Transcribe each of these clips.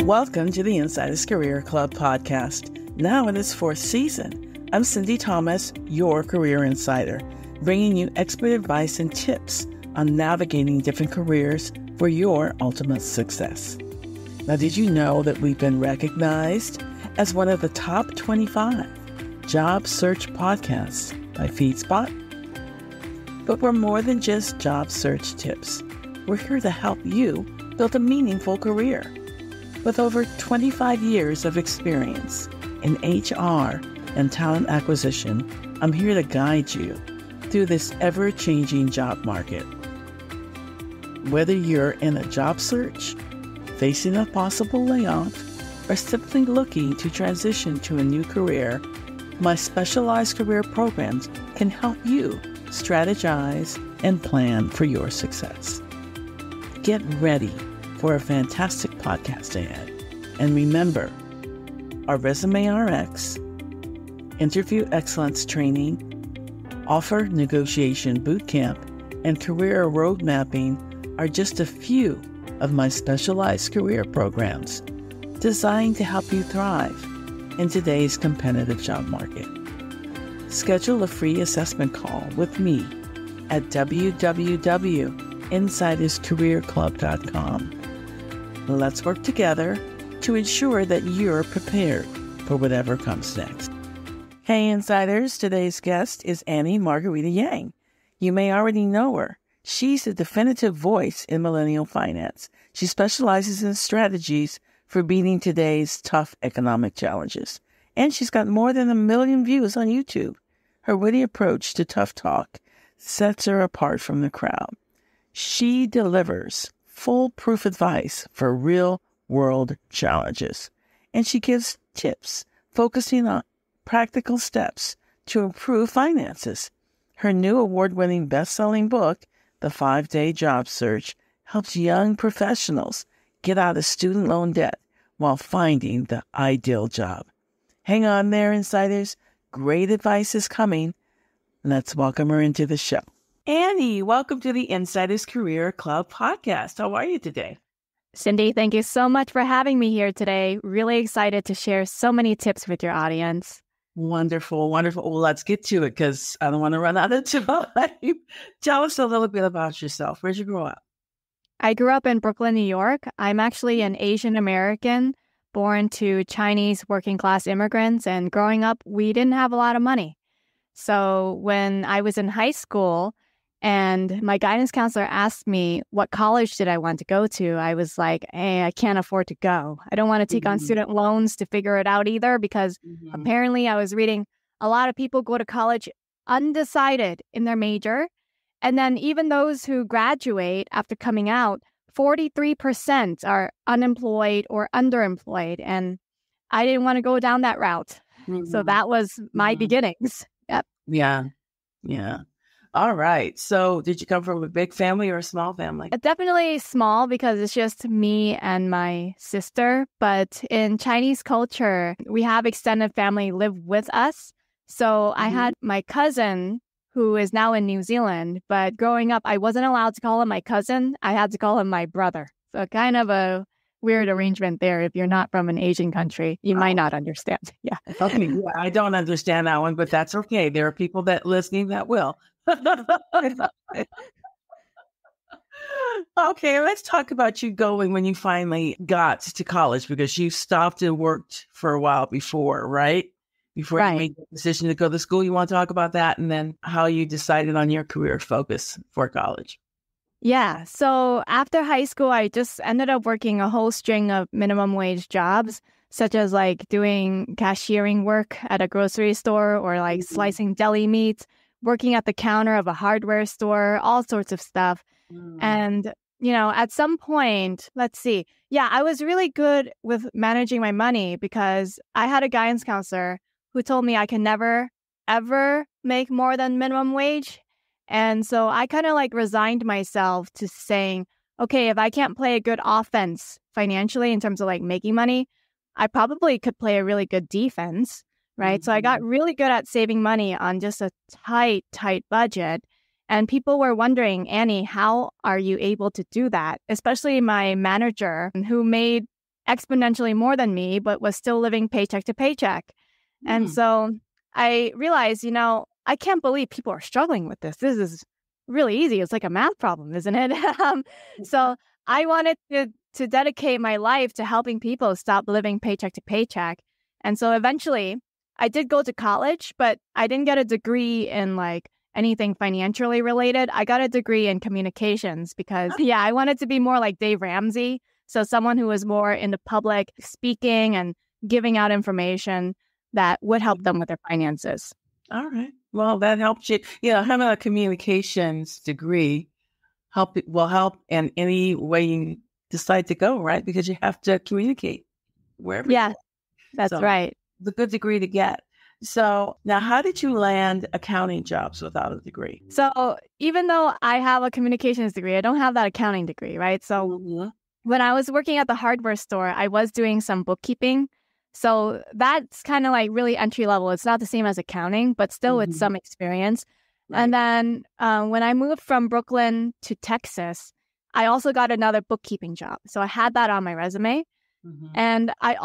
Welcome to the Insiders Career Club podcast. Now in its fourth season, I'm Sindy Thomas, your career insider, bringing you expert advice and tips on navigating different careers for your ultimate success. Now, did you know that we've been recognized as one of the top 25 job search podcasts by FeedSpot? But we're more than just job search tips. We're here to help you build a meaningful career. With over 25 years of experience in HR and talent acquisition, I'm here to guide you through this ever-changing job market. Whether you're in a job search, facing a possible layoff, or simply looking to transition to a new career, my specialized career programs can help you strategize and plan for your success. Get ready for a fantastic podcast ahead. And remember, our Resume RX, Interview Excellence Training, Offer Negotiation Bootcamp, and Career Road Mapping are just a few of my specialized career programs designed to help you thrive in today's competitive job market. Schedule a free assessment call with me at www.insiderscareerclub.com. Let's work together to ensure that you're prepared for whatever comes next. Hey Insiders, today's guest is Margarita Yang. You may already know her. She's the definitive voice in millennial finance. She specializes in strategies for beating today's tough economic challenges. And she's got more than 1 million views on YouTube. Her witty approach to tough talk sets her apart from the crowd. She delivers foolproof advice for real-world challenges. And she gives tips focusing on practical steps to improve finances. Her new award-winning best-selling book, The 5-Day Job Search, helps young professionals get out of student loan debt while finding the ideal job. Hang on there, Insiders. Great advice is coming. Let's welcome her into the show. Annie, welcome to the Insiders Career Club podcast. How are you today? Sindy, thank you so much for having me here today. Really excited to share so many tips with your audience. Wonderful, wonderful. Well, let's get to it because I don't want to run out of time. Tell us a little bit about yourself. Where'd you grow up? I grew up in Brooklyn, New York. I'm actually an Asian American born to Chinese working class immigrants. And growing up, we didn't have a lot of money. So when I was in high school and my guidance counselor asked me what college did I want to go to, I was like, hey, I can't afford to go. I don't want to take on student loans to figure it out either because apparently I was reading a lot of people go to college undecided in their major. And then even those who graduate after coming out, 43% are unemployed or underemployed. And I didn't want to go down that route. So that was my beginnings. Yep. Yeah. All right. So did you come from a big family or a small family? Definitely small because it's just me and my sister. But in Chinese culture, we have extended family live with us. So I had my cousin who is now in New Zealand. But growing up, I wasn't allowed to call him my cousin. I had to call him my brother. So kind of a weird arrangement there. If you're not from an Asian country, you might not understand. Yeah. Okay. Yeah, I don't understand that one, but that's okay. There are people that listening that will. Okay, let's talk about you going when you finally got to college because you stopped and worked for a while before, right? Before you made the decision to go to school. You want to talk about that and then how you decided on your career focus for college? Yeah. So after high school, I just ended up working a whole string of minimum wage jobs, such as like doing cashiering work at a grocery store or like slicing deli meats, working at the counter of a hardware store, all sorts of stuff. And, you know, at some point, let's see. Yeah, I was really good with managing my money because I had a guidance counselor who told me I can never, ever make more than minimum wage. And so I kind of like resigned myself to saying, okay, if I can't play a good offense financially in terms of like making money, I probably could play a really good defense, right? So I got really good at saving money on just a tight budget. And people were wondering, Annie, how are you able to do that? Especially my manager who made exponentially more than me, but was still living paycheck to paycheck. And so I realized, I can't believe people are struggling with this. This is really easy. It's like a math problem, isn't it? So I wanted to dedicate my life to helping people stop living paycheck to paycheck. And so eventually I did go to college, but I didn't get a degree in like anything financially related. I got a degree in communications because, I wanted to be more like Dave Ramsey. So someone who was more into public speaking and giving out information that would help them with their finances. All right. Well, that helps you. Having a communications degree will help in any way you decide to go, right? Because you have to communicate wherever. Yeah, that's right. It's a good degree to get. So now, how did you land accounting jobs without a degree? So even though I have a communications degree, I don't have that accounting degree, right? So when I was working at the hardware store, I was doing some bookkeeping. So that's kind of like really entry level. It's not the same as accounting, but still with some experience. Right. And then when I moved from Brooklyn to Texas, I also got another bookkeeping job. So I had that on my resume. And I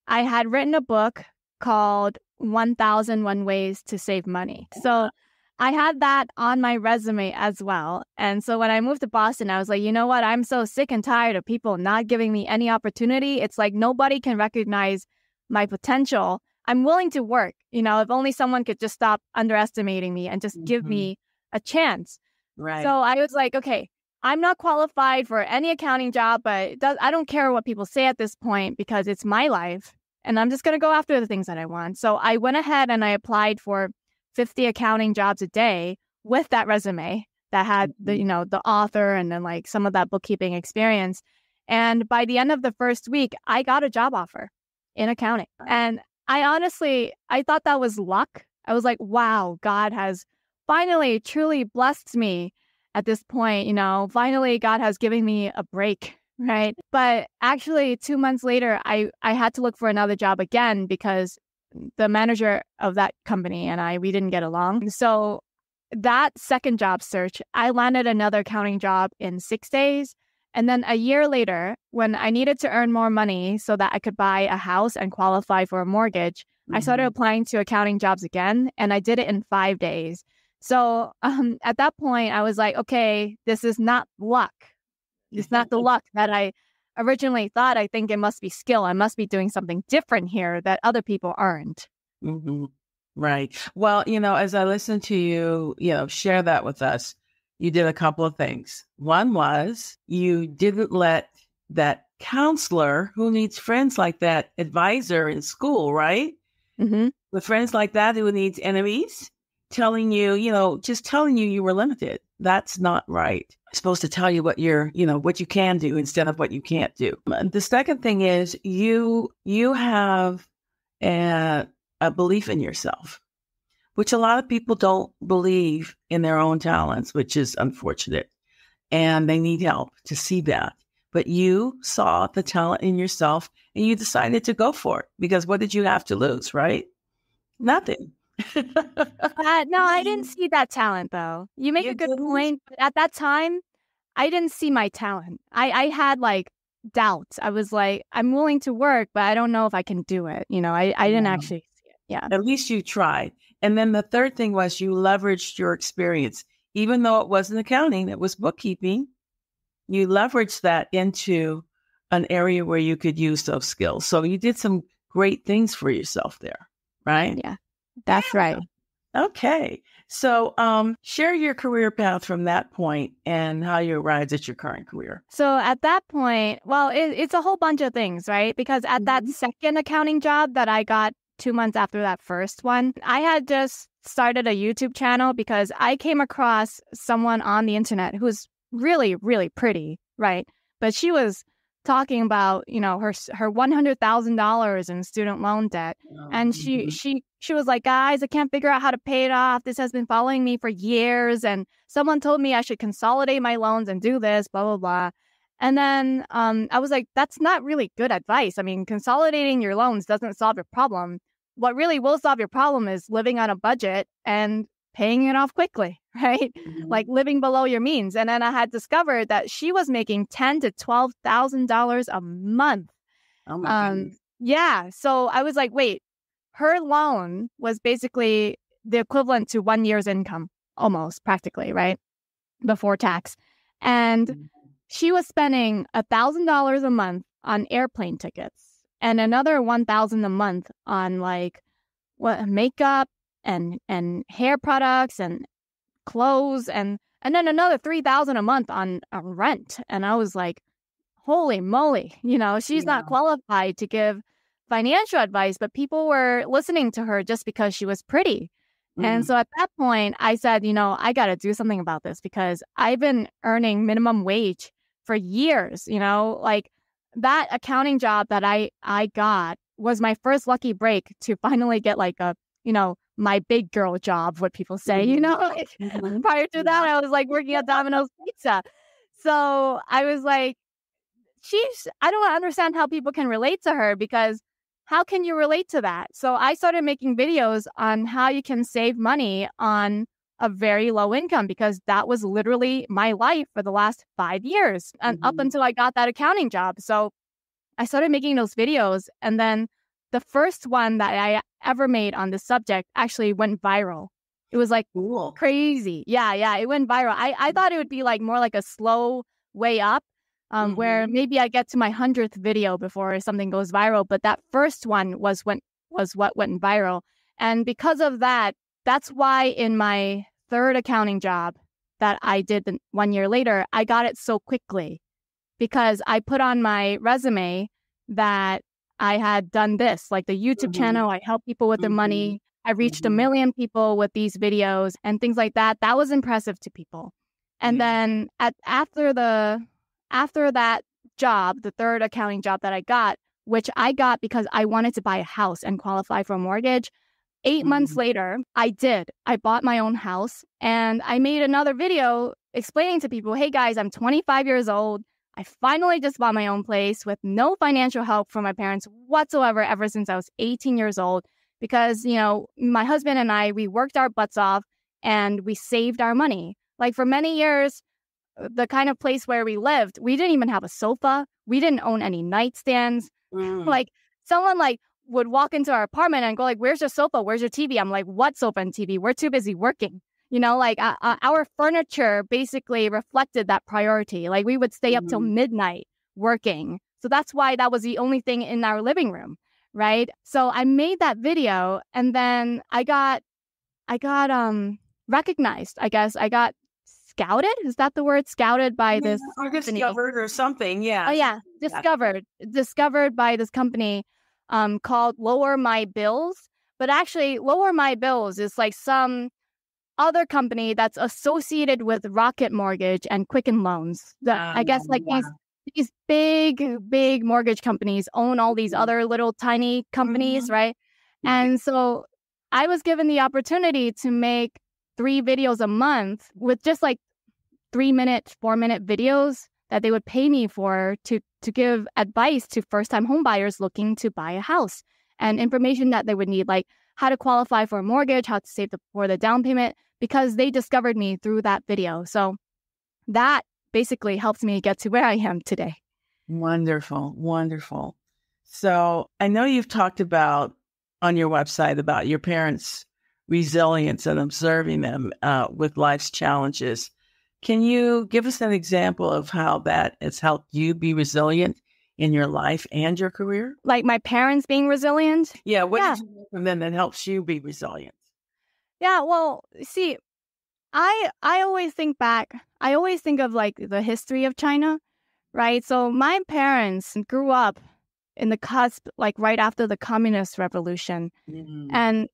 had written a book called 1001 Ways to Save Money. So I had that on my resume as well. And so when I moved to Boston, I was like, you know what? I'm so sick and tired of people not giving me any opportunity. It's like nobody can recognize my potential. I'm willing to work. If only someone could just stop underestimating me and just give me a chance. Right. So I was like, okay, I'm not qualified for any accounting job, but I don't care what people say at this point because it's my life. And I'm just going to go after the things that I want. So I went ahead and I applied for 50 accounting jobs a day with that resume that had the author and then like some of that bookkeeping experience. And by the end of the first week, I got a job offer in accounting. And I thought that was luck. I was like, wow, God has finally truly blessed me at this point. Finally God has given me a break. Right. But actually 2 months later, I had to look for another job again because the manager of that company and we didn't get along. So that second job search, I landed another accounting job in 6 days. And then a year later, when I needed to earn more money so that I could buy a house and qualify for a mortgage, I started applying to accounting jobs again. And I did it in 5 days. So at that point, I was like, okay, this is not luck. It's not the luck that I originally thought. I think it must be skill. I must be doing something different here that other people aren't. Right. Well, as I listened to you, share that with us, you did a couple of things. One was you didn't let that counselor who needs friends like that advisor in school, right? With friends like that who needs enemies telling you, just telling you were limited. That's not right. I'm supposed to tell you what what you can do instead of what you can't do. The second thing is you have a belief in yourself, which a lot of people don't believe in their own talents, which is unfortunate. And they need help to see that. But you saw the talent in yourself and you decided to go for it because what did you have to lose, right? Nothing. No, I didn't see that talent, though. You make a good point. But at that time, I didn't see my talent. I had like doubts. I was like, I'm willing to work, but I don't know if I can do it. I didn't actually see it. Yeah. At least you tried. And then the third thing was you leveraged your experience. Even though it wasn't accounting, it was bookkeeping. You leveraged that into an area where you could use those skills. So you did some great things for yourself there, right? Yeah. That's right. Okay. So share your career path from that point and how you arrived at your current career. So at that point, well, it's a whole bunch of things, right? Because at that second accounting job that I got 2 months after that first one, I had just started a YouTube channel because I came across someone on the internet who's really, really pretty, right? But she was talking about, her $100,000 in student loan debt. And she was like, guys, I can't figure out how to pay it off. This has been following me for years. And someone told me I should consolidate my loans and do this, blah, blah, blah. And then I was like, that's not really good advice. I mean, consolidating your loans doesn't solve your problem. What really will solve your problem is living on a budget and paying it off quickly, right? Like living below your means. And then I had discovered that she was making $10,000 to $12,000 a month. Oh my goodness. Yeah. So I was like, wait, her loan was basically the equivalent to 1 year's income, almost practically, right? Before tax. And she was spending $1,000 a month on airplane tickets and another $1,000 a month on like makeup and hair products and clothes and then another $3,000 a month on rent. And I was like, holy moly, she's not qualified to give financial advice, but people were listening to her just because she was pretty. And so at that point, I said, I got to do something about this because I've been earning minimum wage for years, like that accounting job that I got was my first lucky break to finally get like a, my big girl job, what people say, Prior to that, I was like working at Domino's Pizza. So I was like, I don't understand how people can relate to her because how can you relate to that? So I started making videos on how you can save money on a very low income because that was literally my life for the last 5 years and up until I got that accounting job. So I started making those videos. And then the first one that I ever made on this subject actually went viral. It was like crazy. Yeah. It went viral. I thought it would be like more like a slow way up. Where maybe I get to my 100th video before something goes viral. But that first one was what went viral. And because of that, that's why in my third accounting job that I did 1 year later, I got it so quickly because I put on my resume that I had done this, like the YouTube channel. I help people with their money. I reached 1 million people with these videos and things like that. That was impressive to people. And then after that job, the third accounting job that I got, which I got because I wanted to buy a house and qualify for a mortgage, 8 months later, I bought my own house and I made another video explaining to people, hey guys, I'm 25 years old. I finally just bought my own place with no financial help from my parents whatsoever ever since I was 18 years old because, my husband and I, we worked our butts off and we saved our money. Like for many years, the kind of place where we lived, we didn't even have a sofa. We didn't own any nightstands. Like someone would walk into our apartment and go like, where's your sofa? Where's your TV? I'm like, what sofa and TV? We're too busy working. Our furniture basically reflected that priority. Like we would stay up till midnight working. So that's why that was the only thing in our living room. Right. So I made that video and then I got recognized. I guess I got scouted. Is that the word? Scouted by this or discovered or something. Yeah. Oh yeah. Discovered by this company called Lower My Bills. But actually Lower My Bills is like some other company that's associated with Rocket Mortgage and Quicken Loans. I guess these big mortgage companies own all these other little tiny companies, right? And so I was given the opportunity to make 3 videos a month with just like 3-minute, 4-minute videos that they would pay me for to give advice to first-time homebuyers looking to buy a house and information that they would need, like how to qualify for a mortgage, how to save for the down payment, because they discovered me through that video. So that basically helps me get to where I am today. Wonderful. So I know you've talked about on your website about your parents' resilience and observing them with life's challenges. Can you give us an example of how that has helped you be resilient in your life and your career? Like my parents being resilient? Yeah. What did you learn from them that helps you be resilient? Yeah. Well, see, I always think back. I always think of like the history of China, right? So my parents grew up in the cusp, like right after the communist revolution. And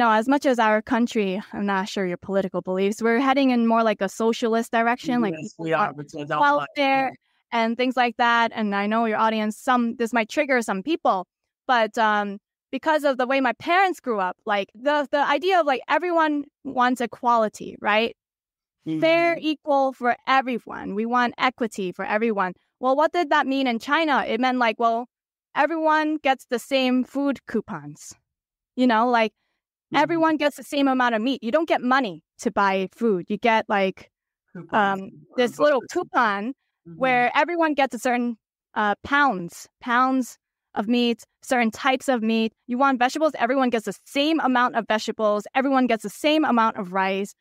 as much as our country, I'm not sure your political beliefs, we're heading in more like a socialist direction, like we are, welfare and things like that. And I know your audience, this might trigger some people, but because of the way my parents grew up, like the idea of like everyone wants equality, right? Fair, equal for everyone. We want equity for everyone. Well, what did that mean in China? It meant like, well, everyone gets the same food coupons, like everyone gets the same amount of meat. You don't get money to buy food. You get like this little coupon where everyone gets a certain pounds of meat, certain types of meat. You want vegetables, everyone gets the same amount of vegetables. Everyone gets the same amount of rice.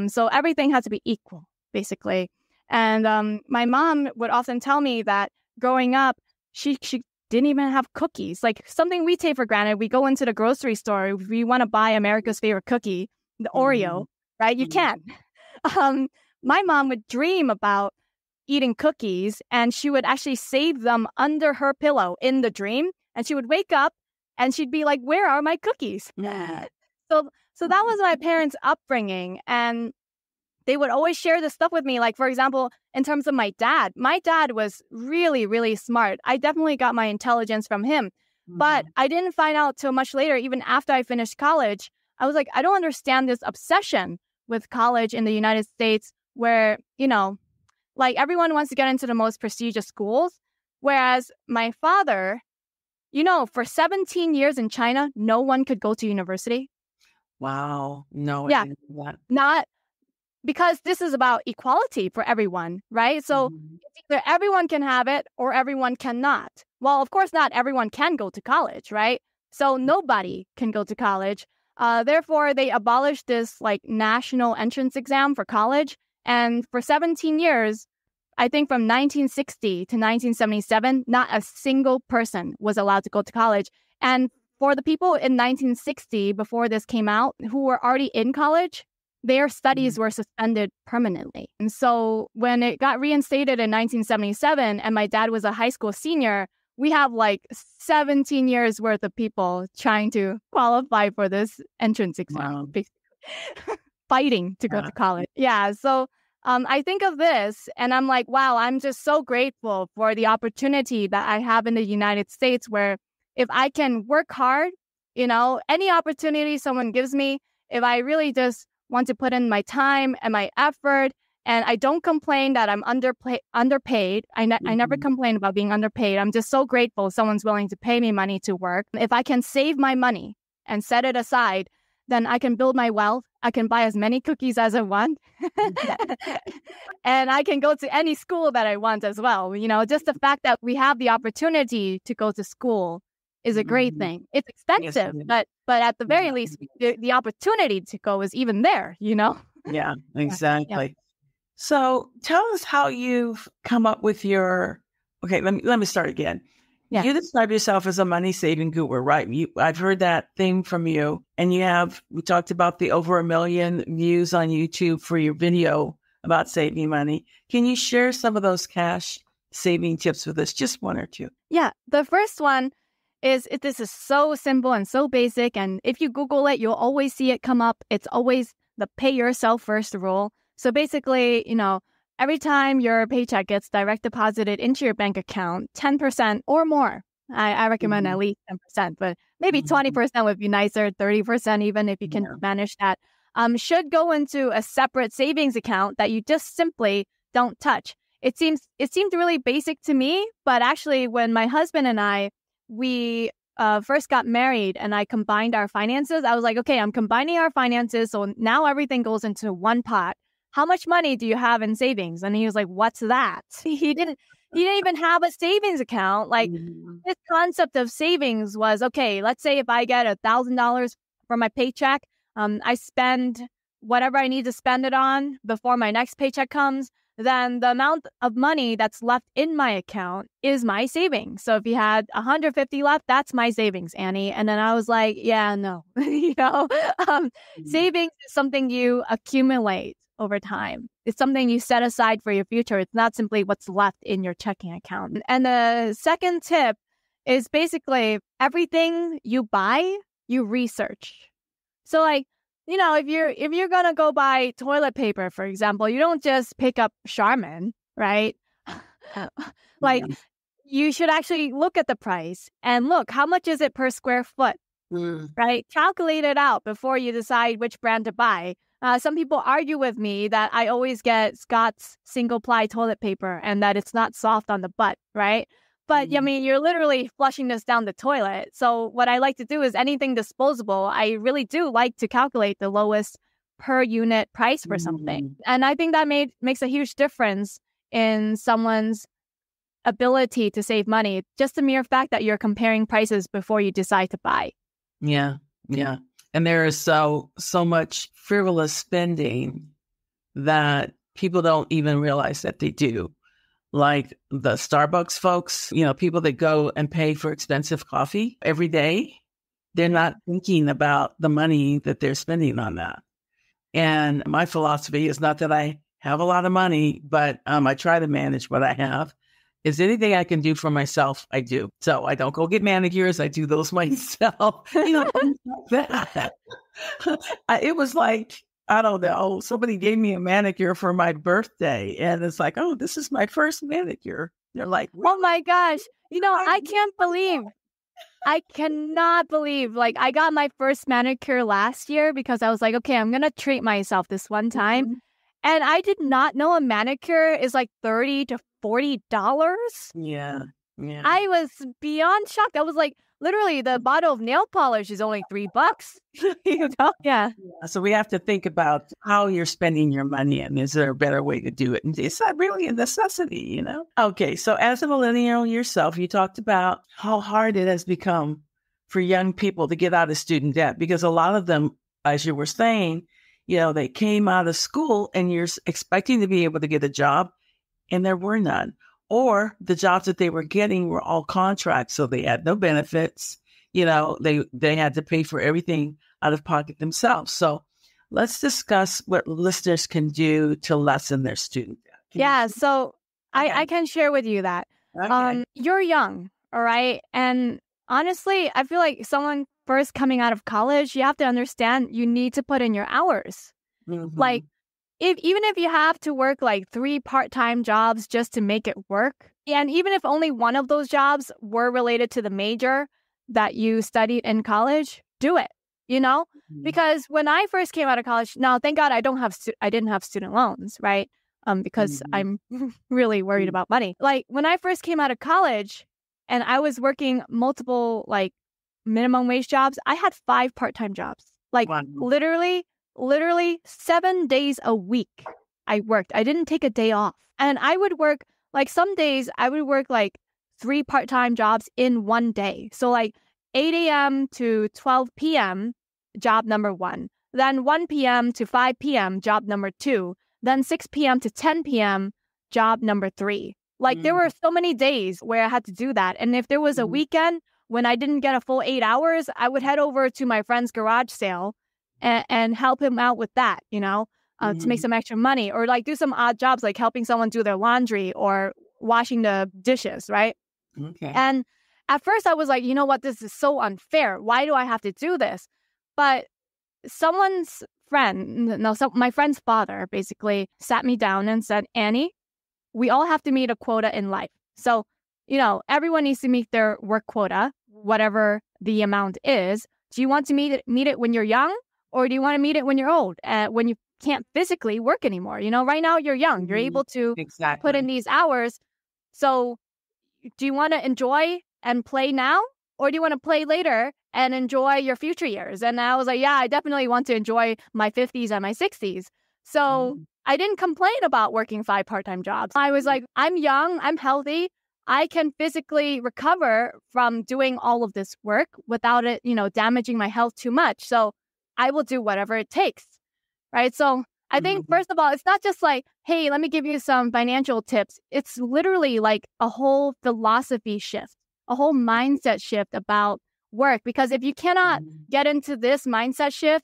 So everything has to be equal, basically. And my mom would often tell me that growing up, she didn't even have cookies. Like something we take for granted. We go into the grocery store, we want to buy America's favorite cookie, the Oreo, right? You can't. My mom would dream about eating cookies, and she would actually save them under her pillow in the dream. And she would wake up and she'd be like, "Where are my cookies?" Yeah. So that was my parents' upbringing. And they would always share this stuff with me. Like, for example, in terms of my dad was really, really smart. I definitely got my intelligence from him. But I didn't find out till much later, even after I finished college. I was like, I don't understand this obsession with college in the United States where, like everyone wants to get into the most prestigious schools. Whereas my father, for 17 years in China, no one could go to university. Wow. No, Yeah. I didn't know that. Not because this is about equality for everyone, right? So it's either everyone can have it or everyone cannot. Well, of course, not everyone can go to college, right? So nobody can go to college. Therefore, they abolished this like national entrance exam for college. And for 17 years, I think from 1960 to 1977, not a single person was allowed to go to college. And for the people in 1960, before this came out, who were already in college, their studies were suspended permanently. And so when it got reinstated in 1977 and my dad was a high school senior, we have like 17 years worth of people trying to qualify for this entrance exam, basically fighting to go to college. Yeah. So I think of this and I'm like, wow, I'm just so grateful for the opportunity that I have in the United States where if I can work hard, any opportunity someone gives me, if I really just want to put in my time and my effort, and I don't complain that I'm underpaid. I never complain about being underpaid. I'm just so grateful someone's willing to pay me money to work. If I can save my money and set it aside, then I can build my wealth. I can buy as many cookies as I want. And I can go to any school that I want as well. Just the fact that we have the opportunity to go to school is a great thing. It's expensive, but at the very least, the opportunity to go is even there, Yeah, exactly. Yeah. So tell us how you've come up with okay, let me start again. Yeah. You describe yourself as a money saving guru, right? I've heard that thing from you, and we talked about the over 1 million views on YouTube for your video about saving money. Can you share some of those cash saving tips with us? Just one or two. Yeah. The first one this is so simple and so basic. And if you Google it, you'll always see it come up. It's always the pay yourself first rule. So basically, every time your paycheck gets direct deposited into your bank account, 10% or more, I recommend at least 10%, but maybe 20% would be nicer, 30% even if you can manage that, should go into a separate savings account that you just simply don't touch. It seemed really basic to me, but actually when my husband and we first got married and I combined our finances, I was like, okay, I'm combining our finances. So now everything goes into one pot. How much money do you have in savings? And he was like, what's that? He didn't even have a savings account. Like this concept of savings was, okay, let's say if I get $1,000 from my paycheck, I spend whatever I need to spend it on before my next paycheck comes, then the amount of money that's left in my account is my savings. So if you had 150 left, that's my savings, Annie. And then I was like, yeah, no, savings is something you accumulate over time. It's something you set aside for your future. It's not simply what's left in your checking account. And the second tip is basically everything you buy, you research. So like, if you're gonna go buy toilet paper, for example, you don't just pick up Charmin, right? You should actually look at the price and look, how much is it per square foot, right? Calculate it out before you decide which brand to buy. Some people argue with me that I always get Scott's single-ply toilet paper and that it's not soft on the butt, right? But you're literally flushing this down the toilet. So what I like to do is anything disposable, I really do like to calculate the lowest per unit price for something. And I think that makes a huge difference in someone's ability to save money. Just the mere fact that you're comparing prices before you decide to buy. Yeah. Yeah. And there is so much frivolous spending that people don't even realize that they do. Like the Starbucks folks, people that go and pay for expensive coffee every day, they're not thinking about the money that they're spending on that. And my philosophy is not that I have a lot of money, but I try to manage what I have. Is anything I can do for myself, I do. So I don't go get manicures. I do those myself. That. It was like, I don't know, somebody gave me a manicure for my birthday. And it's like, oh, this is my first manicure. They're like, oh my gosh. I cannot believe, like, I got my first manicure last year because I was like, okay, I'm going to treat myself this one time. Mm-hmm. And I did not know a manicure is like $30 to $40. Yeah. I was beyond shocked. I was like, literally, the bottle of nail polish is only $3. Yeah. So we have to think about how you're spending your money, and is there a better way to do it? And it's not really a necessity, Okay. So as a millennial yourself, you talked about how hard it has become for young people to get out of student debt, because a lot of them, as you were saying, they came out of school and you're expecting to be able to get a job, and there were none. Or the jobs that they were getting were all contracts, so they had no benefits. They had to pay for everything out of pocket themselves. So let's discuss what listeners can do to lessen their student debt. So I can share with you that. Okay. You're young, all right? And honestly, I feel like someone first coming out of college, you have to understand you need to put in your hours. Mm-hmm. Like, even if you have to work like 3 part-time jobs just to make it work, and even if only one of those jobs were related to the major that you studied in college, do it, Mm-hmm. Because when I first came out of college, now thank God I didn't have student loans, right? Because mm-hmm. I'm really worried mm-hmm. about money. Like when I first came out of college and I was working multiple like minimum wage jobs, I had 5 part-time jobs. Like wow. Literally 7 days a week I worked. I didn't take a day off. And I would work, like some days I would work like 3 part-time jobs in one day. So like 8 a.m. to 12 p.m., job number 1. Then 1 p.m. to 5 p.m., job number 2. Then 6 p.m. to 10 p.m., job number 3. Like there were so many days where I had to do that. And if there was a weekend when I didn't get a full 8 hours, I would head over to my friend's garage sale and help him out with that, to make some extra money, or like do some odd jobs, like helping someone do their laundry or washing the dishes, right? Okay. And at first I was like, you know what, this is so unfair. Why do I have to do this? But my friend's father basically sat me down and said, Annie, we all have to meet a quota in life. So, everyone needs to meet their work quota, whatever the amount is. Do you want to meet it when you're young? Or do you want to meet it when you're old, when you can't physically work anymore? Right now you're young. You're able to put in these hours. So do you want to enjoy and play now? Or do you want to play later and enjoy your future years? And I was like, yeah, I definitely want to enjoy my 50s and my 60s. So I didn't complain about working 5 part-time jobs. I was like, I'm young, I'm healthy. I can physically recover from doing all of this work without it, damaging my health too much. So I will do whatever it takes, right? So I think, first of all, it's not just like, hey, let me give you some financial tips. It's literally like a whole philosophy shift, a whole mindset shift about work. Because if you cannot get into this mindset shift,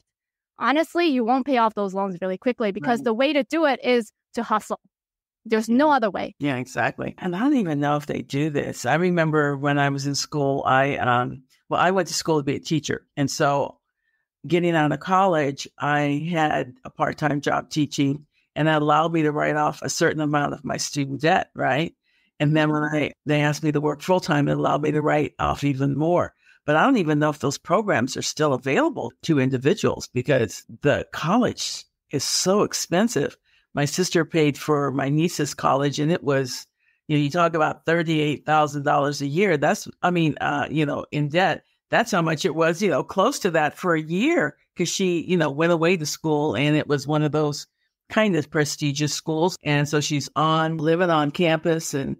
honestly, you won't pay off those loans really quickly, because the way to do it is to hustle. There's no other way. Yeah, exactly. And I don't even know if they do this. I remember when I was in school, I went to school to be a teacher. And so getting out of college, I had a part-time job teaching, and that allowed me to write off a certain amount of my student debt, right? And then when they asked me to work full-time, it allowed me to write off even more. But I don't even know if those programs are still available to individuals, because the college is so expensive. My sister paid for my niece's college, and it was, you talk about $38,000 a year. That's, in debt. That's how much it was, close to that for a year, because she, went away to school, and it was one of those kind of prestigious schools. And so she's living on campus and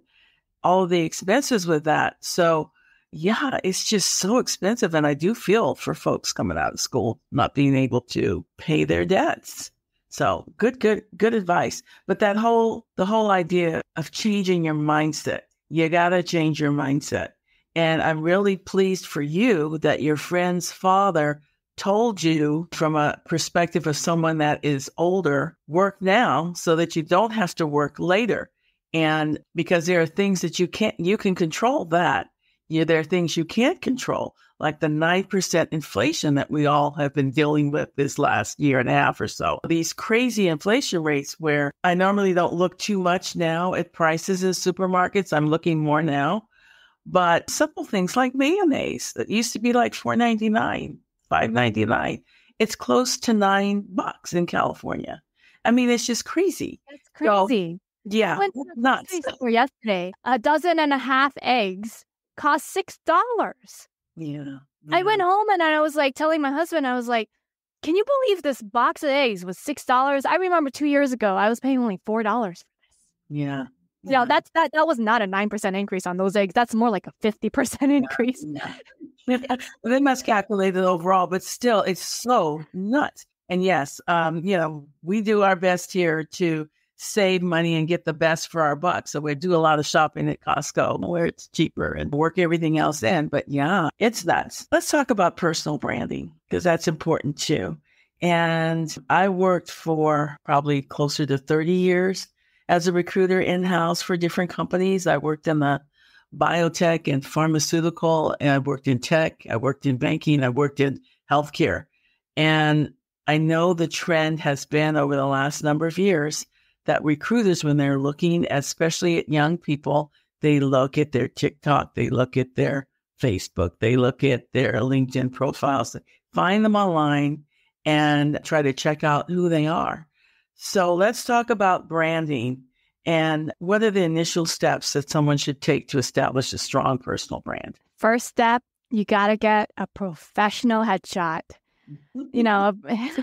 all of the expenses with that. So yeah, it's just so expensive. And I do feel for folks coming out of school, not being able to pay their debts. So good advice. But the whole idea of changing your mindset, you got to change your mindset. And I'm really pleased for you that your friend's father told you from a perspective of someone that is older, work now so that you don't have to work later. And because there are things that you can control that. There are things you can't control, like the 9% inflation that we all have been dealing with this last year and a half or so. These crazy inflation rates where I normally don't look too much now at prices in supermarkets. I'm looking more now. But simple things like mayonnaise that used to be like $4.99, $5.99. It's close to $9 in California. I mean, it's just crazy. It's crazy. So, yeah, I went to the nuts. grocery store yesterday. 1.5 eggs cost $6. Yeah. I went home and I was like telling my husband, I was like, can you believe this box of eggs was $6? I remember 2 years ago, I was paying only $4 for this. Yeah. Yeah, that was not a 9% increase on those eggs. That's more like a 50% increase. Yeah. They must calculate it overall, but still, it's so nuts. And yes, we do our best here to save money and get the best for our buck. So we do a lot of shopping at Costco where it's cheaper and work everything else in. But yeah, it's nuts. Let's talk about personal branding because that's important too. And I worked for probably closer to 30 years as a recruiter in-house for different companies. I worked in the biotech and pharmaceutical, and I worked in tech, I worked in banking, I worked in healthcare. And I know the trend has been over the last number of years that recruiters, when they're looking, especially at young people, they look at their TikTok, they look at their Facebook, they look at their LinkedIn profiles, find them online and try to check out who they are. So let's talk about branding and what are the initial steps that someone should take to establish a strong personal brand? First step, you got to get a professional headshot,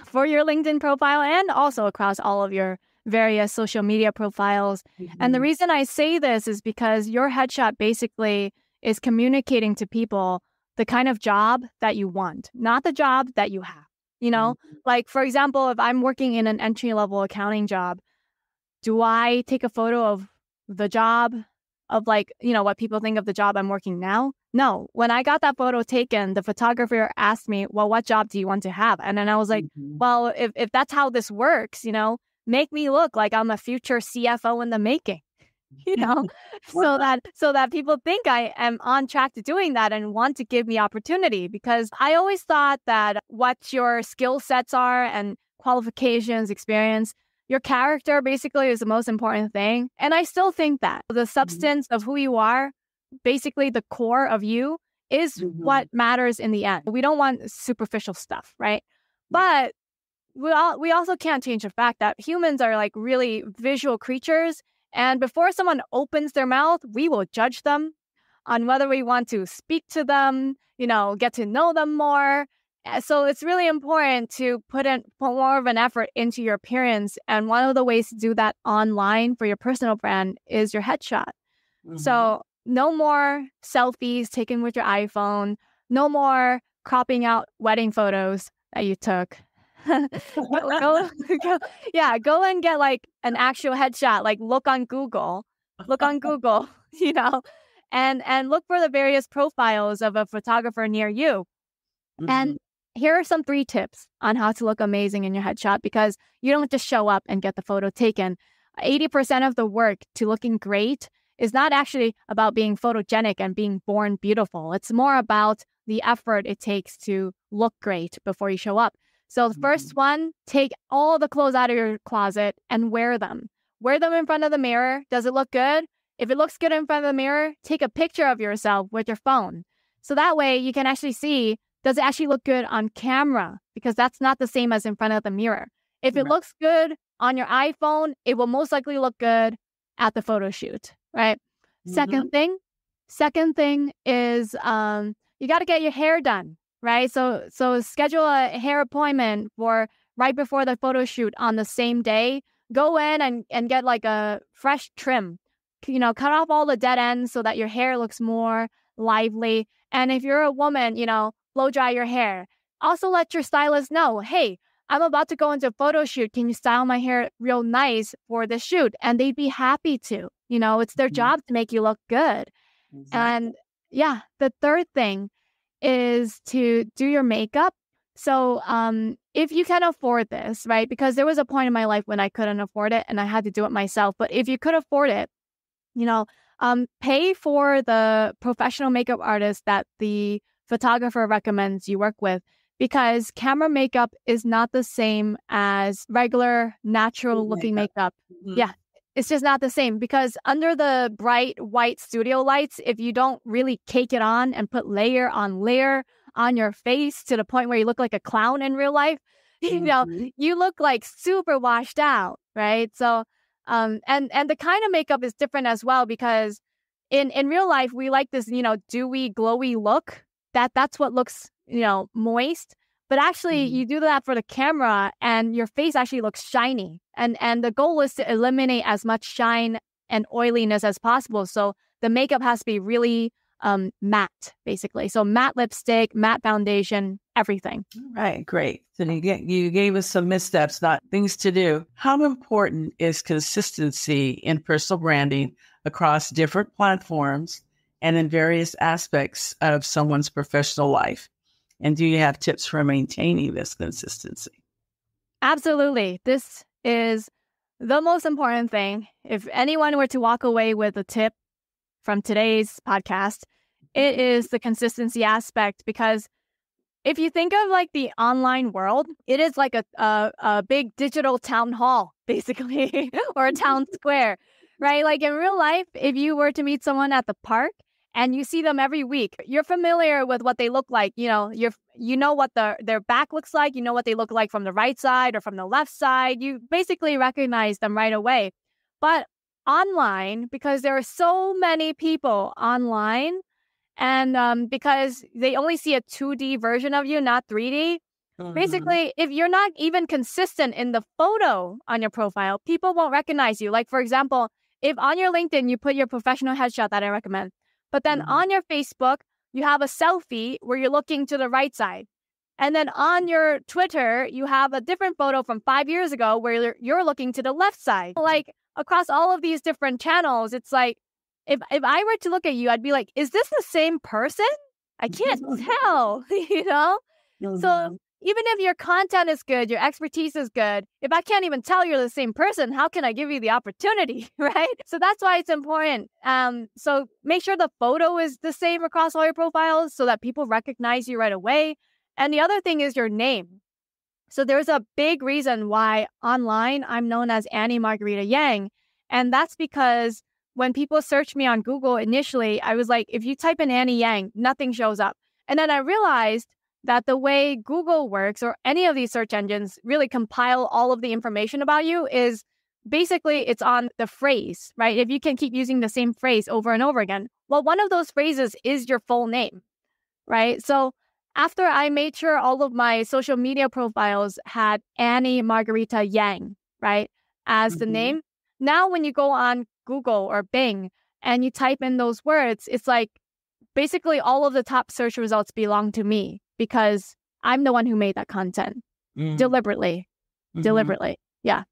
for your LinkedIn profile and also across all of your various social media profiles. Mm-hmm. And the reason I say this is because your headshot basically is communicating to people the kind of job that you want, not the job that you have. Like, for example, if I'm working in an entry-level accounting job, do I take a photo of the job of what people think of the job I'm working now? No. When I got that photo taken, the photographer asked me, well, what job do you want to have? And then I was like, well, if that's how this works, make me look like I'm a future CFO in the making. so that people think I am on track to doing that and want to give me opportunity, because I always thought that what your skill sets are and qualifications, experience, your character basically is the most important thing. And I still think that the substance of who you are, basically the core of you, is what matters in the end. We don't want superficial stuff, right? But we also can't change the fact that humans are like really visual creatures. And before someone opens their mouth, we will judge them on whether we want to speak to them, get to know them more. So it's really important to put more of an effort into your appearance. And one of the ways to do that online for your personal brand is your headshot. Mm-hmm. So no more selfies taken with your iPhone. No more cropping out wedding photos that you took. go and get like an actual headshot, like look on Google, and look for the various profiles of a photographer near you. Mm-hmm. And here are some 3 tips on how to look amazing in your headshot, because you don't just show up and get the photo taken. 80% of the work to looking great is not actually about being photogenic and being born beautiful. It's more about the effort it takes to look great before you show up. So the first one, take all the clothes out of your closet and wear them. Wear them in front of the mirror. Does it look good? If it looks good in front of the mirror, take a picture of yourself with your phone. So that way you can actually see, does it actually look good on camera? Because that's not the same as in front of the mirror. If it looks good on your iPhone, it will most likely look good at the photo shoot, right? Mm-hmm. Second thing is you got to get your hair done. Right. So schedule a hair appointment for right before the photo shoot on the same day. Go in and get like a fresh trim. cut off all the dead ends so that your hair looks more lively. And if you're a woman, blow dry your hair. Also let your stylist know, hey, I'm about to go into a photo shoot. Can you style my hair real nice for the shoot? And they'd be happy to. It's their job to make you look good. Exactly. And yeah, the third thing is to do your makeup. So if you can afford this, right? Because there was a point in my life when I couldn't afford it and I had to do it myself. But if you could afford it, pay for the professional makeup artist that the photographer recommends you work with, because camera makeup is not the same as regular natural looking makeup. Mm-hmm. Yeah, it's just not the same, because under the bright white studio lights, if you don't really cake it on and put layer on layer on your face to the point where you look like a clown in real life, you look like super washed out, right? So, and the kind of makeup is different as well, because in real life, we like this, dewy, glowy look. That's what looks, moist. But actually, you do that for the camera and your face actually looks shiny. And the goal is to eliminate as much shine and oiliness as possible. So the makeup has to be really matte, basically. So matte lipstick, matte foundation, everything. Right, great. So you gave us some missteps, not things to do. How important is consistency in personal branding across different platforms and in various aspects of someone's professional life? And do you have tips for maintaining this consistency? Absolutely. This is the most important thing. If anyone were to walk away with a tip from today's podcast, it is the consistency aspect, because if you think of like the online world, it is like a big digital town hall, basically, or a town square, right? Like in real life, if you were to meet someone at the park and you see them every week, you're familiar with what they look like. You know what their back looks like. You know what they look like from the right side or from the left side. You basically recognize them right away. But online, because there are so many people online, and because they only see a 2D version of you, not 3D, basically, if you're not even consistent in the photo on your profile, people won't recognize you. Like, for example, if on your LinkedIn, you put your professional headshot that I recommend, but then on your Facebook, you have a selfie where you're looking to the right side. And then on your Twitter, you have a different photo from 5 years ago where you're looking to the left side. Like across all of these different channels, it's like, if I were to look at you, I'd be like, is this the same person? I can't tell, So even if your content is good, your expertise is good, if I can't even tell you're the same person, how can I give you the opportunity, right? So that's why it's important. So make sure the photo is the same across all your profiles so that people recognize you right away. And the other thing is your name. So there's a big reason why online I'm known as Annie Margarita Yang. And that's because when people search me on Google initially, I was like, if you type in Annie Yang, nothing shows up. And then I realized that the way Google works, or any of these search engines really compile all of the information about you, is basically it's on the phrase, right? If you can keep using the same phrase over and over again, well, one of those phrases is your full name, right? So after I made sure all of my social media profiles had Annie Margarita Yang, right, as the name, now when you go on Google or Bing and you type in those words, it's like basically all of the top search results belong to me, because I'm the one who made that content deliberetely. Yeah.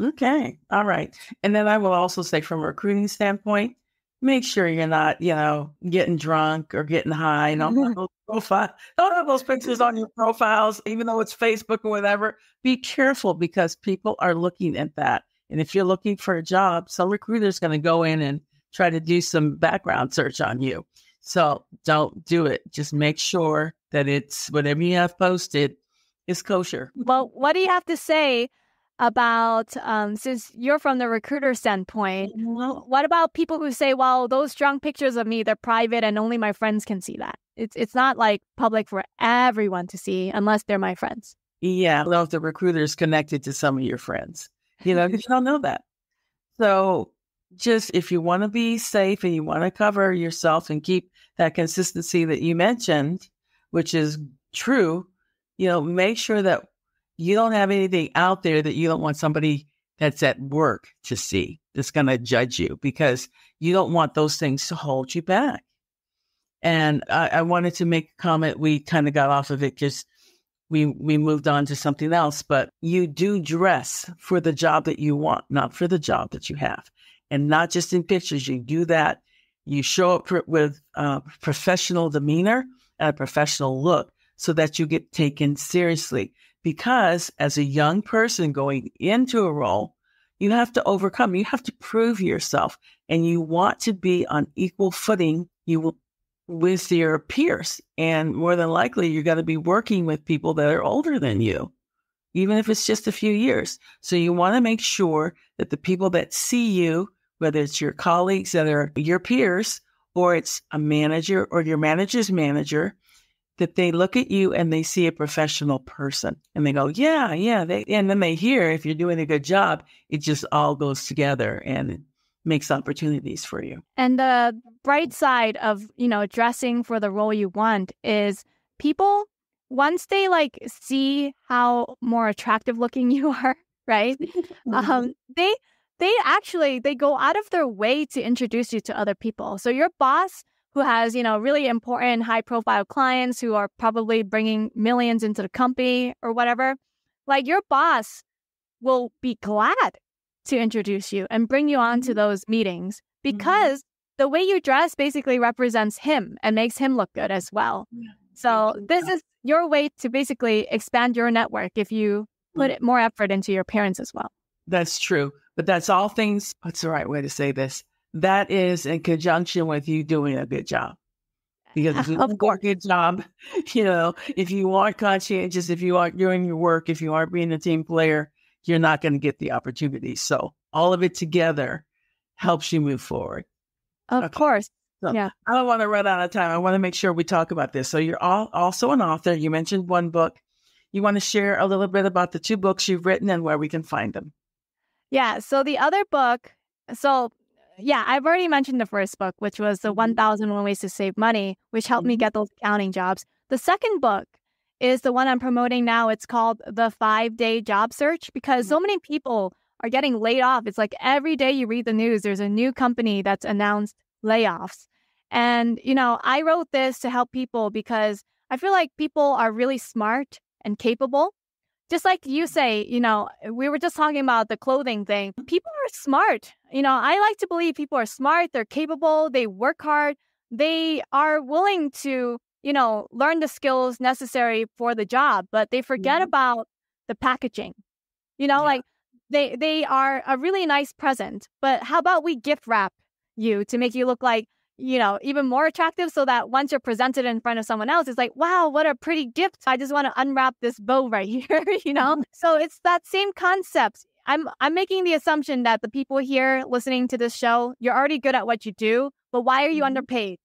Okay. All right. And then I will also say, from a recruiting standpoint, make sure you're not, getting drunk or getting high and all those profiles. Don't have those pictures on your profiles, even though it's Facebook or whatever. Be careful, because people are looking at that. And if you're looking for a job, some recruiter's going to go in and try to do some background search on you. So don't do it. Just make sure that it's whatever you have posted is kosher. Well, what do you have to say about, since you're from the recruiter standpoint, what about people who say, well, those drunk pictures of me, they're private and only my friends can see that? It's not like public for everyone to see unless they're my friends. Yeah. Well, if the recruiter is connected to some of your friends, you don't know that. So just if you want to be safe and you want to cover yourself and keep that consistency that you mentioned, which is true, make sure that you don't have anything out there that you don't want somebody that's at work to see. that's going to judge you, because you don't want those things to hold you back. And I wanted to make a comment. We kind of got off of it because we moved on to something else, but you do dress for the job that you want, not for the job that you have. And not just in pictures. You do that. You show up with professional demeanor and a professional look so that you get taken seriously. Because as a young person going into a role, you have to overcome, you have to prove yourself, and you want to be on equal footing with your peers. And more than likely, you're going to be working with people that are older than you, even if it's just a few years. So you want to make sure that the people that see you, whether it's your colleagues that are your peers, or it's a manager or your manager's manager, that they look at you and they see a professional person and they go, yeah. And then they hear if you're doing a good job, it just all goes together and it makes opportunities for you. And the bright side of, dressing for the role you want is people, once they see how more attractive looking you are, right? They go out of their way to introduce you to other people. So your boss, who has, really important high profile clients who are probably bringing millions into the company or whatever, your boss will be glad to introduce you and bring you on to those meetings, because the way you dress basically represents him and makes him look good as well. So this is your way to basically expand your network if you put more effort into your appearance as well. That's true. But that's all things, what's the right way to say this? That is in conjunction with you doing a good job. Because if you don't do a good job, if you aren't conscientious, if you aren't doing your work, if you aren't being a team player, you're not going to get the opportunity. So all of it together helps you move forward. Of course. So yeah. I don't want to run out of time. I want to make sure we talk about this. So you're also an author. You mentioned one book. You want to share a little bit about the 2 books you've written and where we can find them? Yeah. So the other book, I've already mentioned the first book, which was the 1,001 Ways to Save Money, which helped me get those accounting jobs. The second book is the one I'm promoting now. It's called The 5-Day Job Search, because so many people are getting laid off. It's like every day you read the news, there's a new company that's announced layoffs. And, I wrote this to help people because I feel like people are really smart and capable. Just like you say, we were just talking about the clothing thing. People are smart. I like to believe people are smart. They're capable. They work hard. They are willing to, learn the skills necessary for the job, but they forget about the packaging. They are a really nice present, but how about we gift wrap you to make you look like, even more attractive, so that once you're presented in front of someone else, it's like, wow, what a pretty gift. I just want to unwrap this bow right here, So it's that same concept. I'm making the assumption that the people here listening to this show, you're already good at what you do, but why are you underpaid?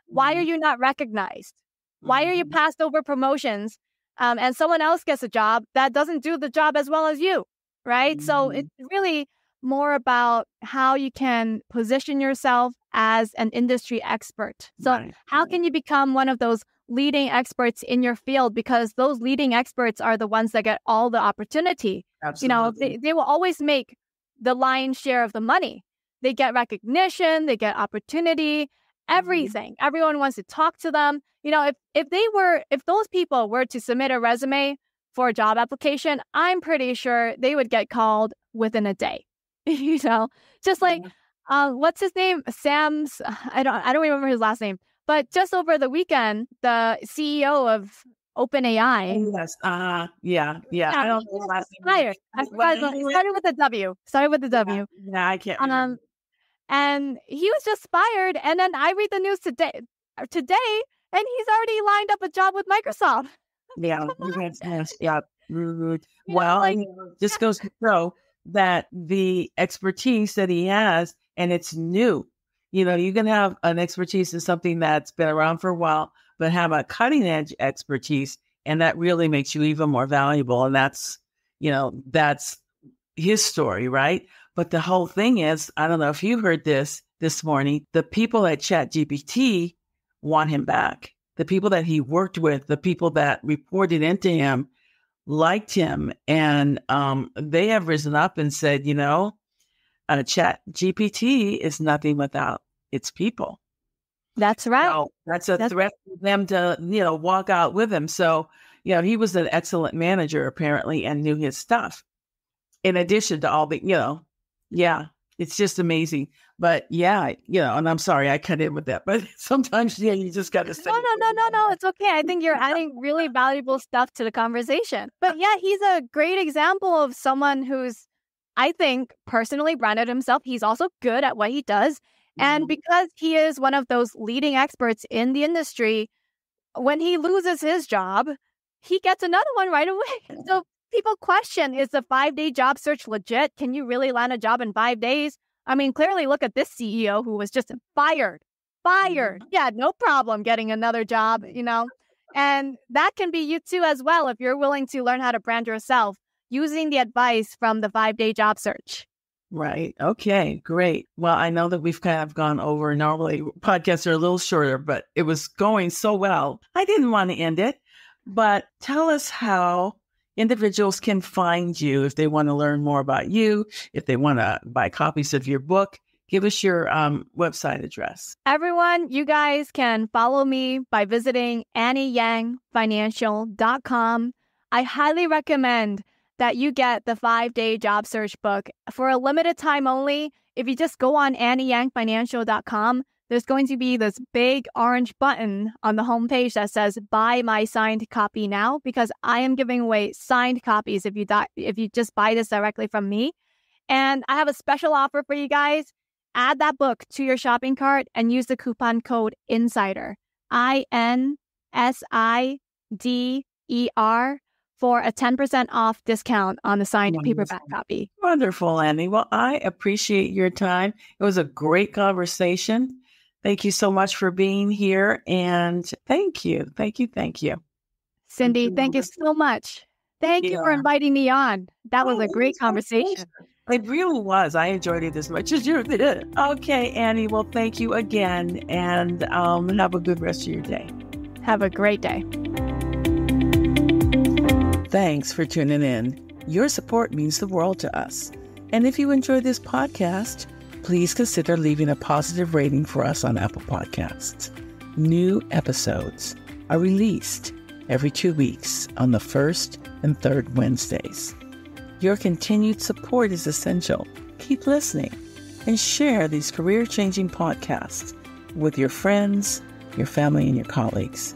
Why are you not recognized? Why are you passed over promotions and someone else gets a job that doesn't do the job as well as you, right? So it's really more about how you can position yourself as an industry expert. So how can you become one of those leading experts in your field? Because those leading experts are the ones that get all the opportunity. Absolutely. They will always make the lion's share of the money. They get recognition, they get opportunity, everything. Everyone wants to talk to them. If those people were to submit a resume for a job application, I'm pretty sure they would get called within a day. Just like what's his name? Sam's. I don't remember his last name. But just over the weekend, the CEO of OpenAI. Yes. Yeah. I don't know his last name. Fired. I forgot. It started with a W. Yeah, I can't remember. And he was just fired. And then I read the news today, and he's already lined up a job with Microsoft. Yeah. Yeah. Well, this goes to show that the expertise that he has, and it's new. You can have an expertise in something that's been around for a while, but have a cutting edge expertise, and that really makes you even more valuable. And that's his story, right? But the whole thing is, I don't know if you heard this morning, the people at ChatGPT want him back. The people that he worked with, the people that reported into him, liked him, and they have risen up and said, Chat GPT is nothing without its people. That's right. So that's a threat for them to, walk out with him. So, he was an excellent manager apparently and knew his stuff. In addition to all the, it's just amazing. But and I'm sorry I cut in with that, but sometimes, you just got to say. No, it's okay. I think you're adding really valuable stuff to the conversation. But yeah, he's a great example of someone who's, I think, personally branded himself. He's also good at what he does. And because he is one of those leading experts in the industry, when he loses his job, he gets another one right away. So people question, is the 5-day job search legit? Can you really land a job in 5 days? I mean, clearly look at this CEO who was just fired. Yeah, no problem getting another job, And that can be you too as well if you're willing to learn how to brand yourself using the advice from the 5-day job search. Right. Okay, great. Well, I know that we've kind of gone over. Normally podcasts are a little shorter, but it was going so well. I didn't want to end it, but tell us how individuals can find you if they want to learn more about you, if they want to buy copies of your book. Give us your website address. Everyone, you guys can follow me by visiting AnnieYangFinancial.com. I highly recommend that you get the 5-day job search book for a limited time only. If you just go on AnnieYangFinancial.com, there's going to be this big orange button on the homepage that says buy my signed copy now, because I am giving away signed copies if you just buy this directly from me. And I have a special offer for you guys. Add that book to your shopping cart and use the coupon code INSIDER, INSIDER, for a 10% off discount on the signed paperback copy. Wonderful, Annie. Well, I appreciate your time. It was a great conversation. Thank you so much for being here. And thank you. Sindy, thank you so much. Thank you for inviting me on. That was a great conversation. It really was. I enjoyed it as much as you did. Okay, Annie. Well, thank you again. And have a good rest of your day. Have a great day. Thanks for tuning in. Your support means the world to us. And if you enjoy this podcast, please consider leaving a positive rating for us on Apple Podcasts. New episodes are released every 2 weeks on the first and third Wednesdays. Your continued support is essential. Keep listening and share these career-changing podcasts with your friends, your family, and your colleagues.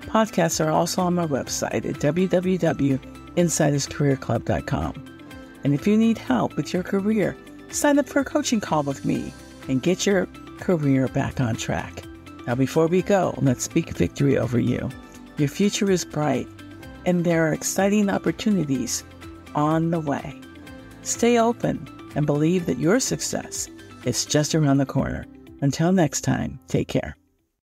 Podcasts are also on my website at www.insiderscareerclub.com. And if you need help with your career, sign up for a coaching call with me and get your career back on track. Now, before we go, let's speak victory over you. Your future is bright, and there are exciting opportunities on the way. Stay open and believe that your success is just around the corner. Until next time, take care.